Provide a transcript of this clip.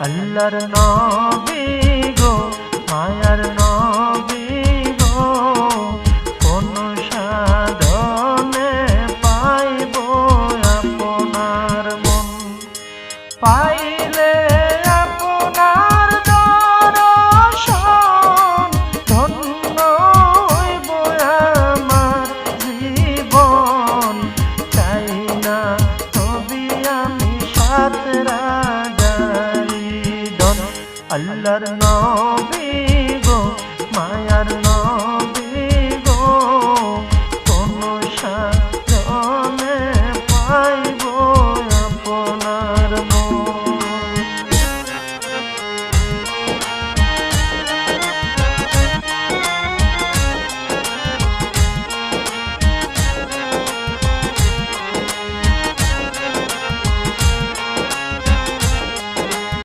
আল্লাহর নবী গো মায়ার নবী গো কোন সাধনে পাইব আপনার মন পাইলে আপনার দর্শন ধন্য হইব আমার জীবন চাই না তবে আমি সাত রাজারি ধন আল্লাহর নবী